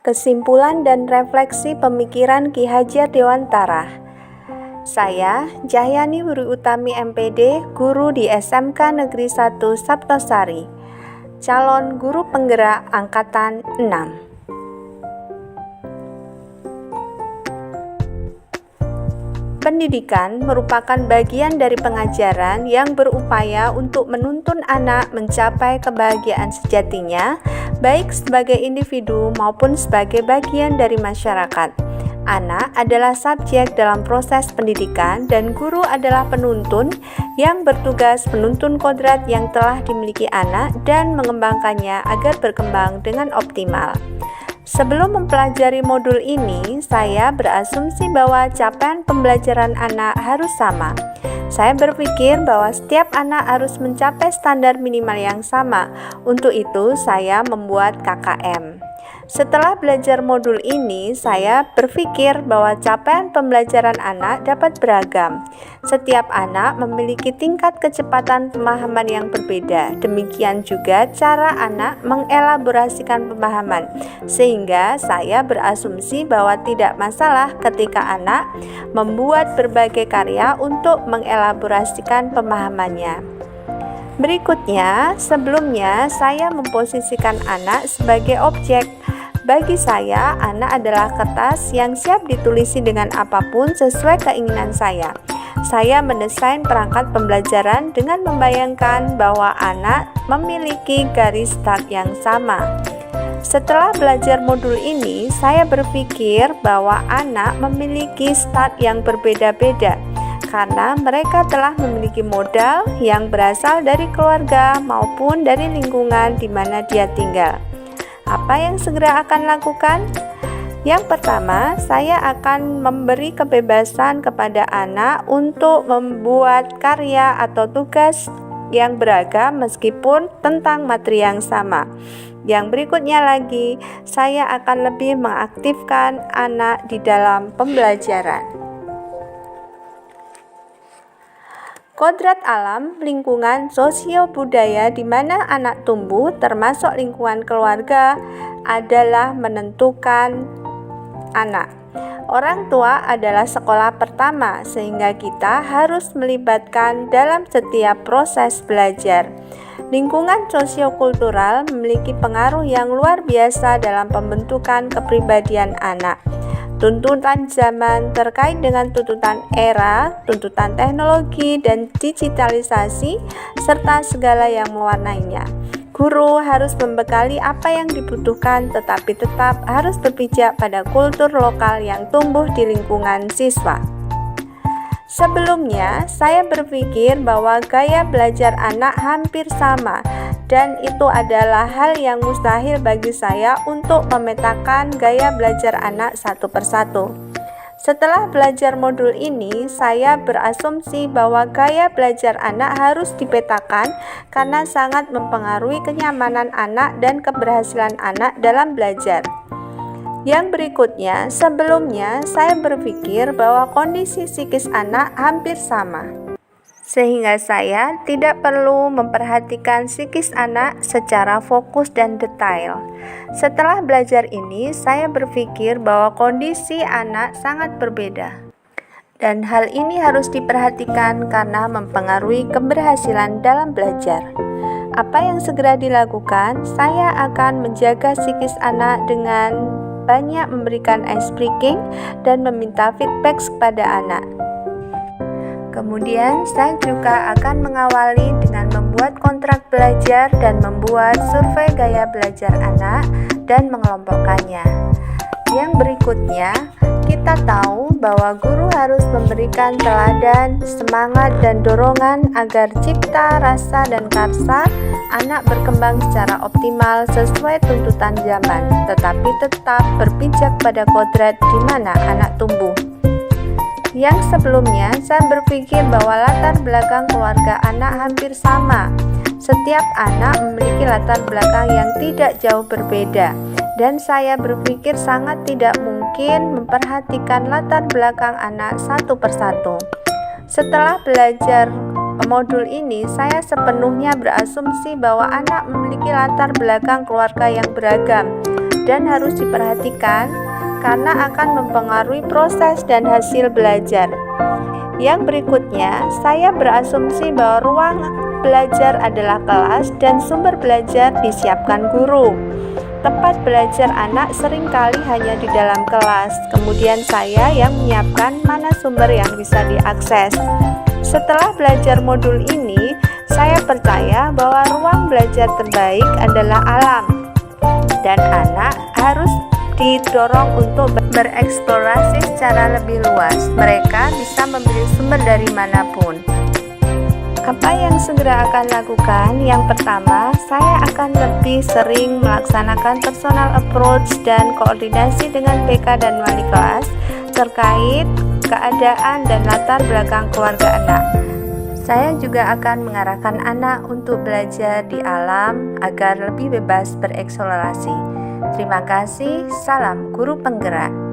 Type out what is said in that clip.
Kesimpulan dan refleksi pemikiran Ki Hajar Dewantara. Saya, Cahyani Wuri Utami MPD, guru di SMK Negeri 1 Saptosari, calon guru penggerak Angkatan 6. Pendidikan merupakan bagian dari pengajaran yang berupaya untuk menuntun anak mencapai kebahagiaan sejatinya, baik sebagai individu maupun sebagai bagian dari masyarakat. Anak adalah subjek dalam proses pendidikan dan guru adalah penuntun yang bertugas menuntun kodrat yang telah dimiliki anak dan mengembangkannya agar berkembang dengan optimal. Sebelum mempelajari modul ini, saya berasumsi bahwa capaian pembelajaran anak harus sama. Saya berpikir bahwa setiap anak harus mencapai standar minimal yang sama. Untuk itu, saya membuat KKM. Setelah belajar modul ini, saya berpikir bahwa capaian pembelajaran anak dapat beragam. Setiap anak memiliki tingkat kecepatan pemahaman yang berbeda. Demikian juga cara anak mengelaborasikan pemahaman. Sehingga saya berasumsi bahwa tidak masalah ketika anak membuat berbagai karya untuk mengelaborasikan pemahamannya. Berikutnya, sebelumnya saya memposisikan anak sebagai objek. Bagi saya, anak adalah kertas yang siap ditulisi dengan apapun sesuai keinginan saya. Saya mendesain perangkat pembelajaran dengan membayangkan bahwa anak memiliki garis start yang sama. Setelah belajar modul ini, saya berpikir bahwa anak memiliki start yang berbeda-beda karena mereka telah memiliki modal yang berasal dari keluarga maupun dari lingkungan di mana dia tinggal. Apa yang segera akan lakukan? Yang pertama, saya akan memberi kebebasan kepada anak untuk membuat karya atau tugas yang beragam meskipun tentang materi yang sama. Yang berikutnya lagi, saya akan lebih mengaktifkan anak di dalam pembelajaran. Kodrat alam, lingkungan, sosio-budaya di mana anak tumbuh, termasuk lingkungan keluarga, adalah menentukan anak. Orang tua adalah sekolah pertama, sehingga kita harus melibatkan dalam setiap proses belajar. Lingkungan sosiokultural memiliki pengaruh yang luar biasa dalam pembentukan kepribadian anak. Tuntutan zaman terkait dengan tuntutan era, tuntutan teknologi dan digitalisasi, serta segala yang mewarnainya. Guru harus membekali apa yang dibutuhkan, tetapi tetap harus berpijak pada kultur lokal yang tumbuh di lingkungan siswa. Sebelumnya, saya berpikir bahwa gaya belajar anak hampir sama, dan itu adalah hal yang mustahil bagi saya untuk memetakan gaya belajar anak satu persatu. Setelah belajar modul ini, saya berasumsi bahwa gaya belajar anak harus dipetakan karena sangat mempengaruhi kenyamanan anak dan keberhasilan anak dalam belajar. Yang berikutnya, sebelumnya saya berpikir bahwa kondisi psikis anak hampir sama, sehingga saya tidak perlu memperhatikan psikis anak secara fokus dan detail. Setelah belajar ini, saya berpikir bahwa kondisi anak sangat berbeda. Dan hal ini harus diperhatikan karena mempengaruhi keberhasilan dalam belajar. Apa yang segera dilakukan? Saya akan menjaga psikis anak dengan banyak memberikan ice breaking dan meminta feedback kepada anak. Kemudian saya juga akan mengawali dengan membuat kontrak belajar dan membuat survei gaya belajar anak dan mengelompokkannya. Yang berikutnya, kita tahu bahwa guru harus memberikan teladan, semangat, dan dorongan agar cipta, rasa, dan karsa anak berkembang secara optimal sesuai tuntutan zaman, tetapi tetap berpijak pada kodrat di mana anak tumbuh. Yang sebelumnya, saya berpikir bahwa latar belakang keluarga anak hampir sama. Setiap anak memiliki latar belakang yang tidak jauh berbeda, dan saya berpikir sangat tidak mungkin memperhatikan latar belakang anak satu persatu. Setelah belajar modul ini, saya sepenuhnya berasumsi bahwa anak memiliki latar belakang keluarga yang beragam, dan harus diperhatikan karena akan mempengaruhi proses dan hasil belajar. Yang berikutnya, saya berasumsi bahwa ruang belajar adalah kelas dan sumber belajar disiapkan guru. Tempat belajar anak seringkali hanya di dalam kelas, kemudian saya yang menyiapkan mana sumber yang bisa diakses. Setelah belajar modul ini, saya percaya bahwa ruang belajar terbaik adalah alam, dan anak harus didorong untuk bereksplorasi secara lebih luas. Mereka bisa memilih sumber dari manapun. Apa yang segera akan lakukan? Yang pertama, saya akan lebih sering melaksanakan personal approach dan koordinasi dengan PK dan wali kelas terkait keadaan dan latar belakang keluarga anak. Saya juga akan mengarahkan anak untuk belajar di alam agar lebih bebas bereksplorasi. Terima kasih, salam guru penggerak.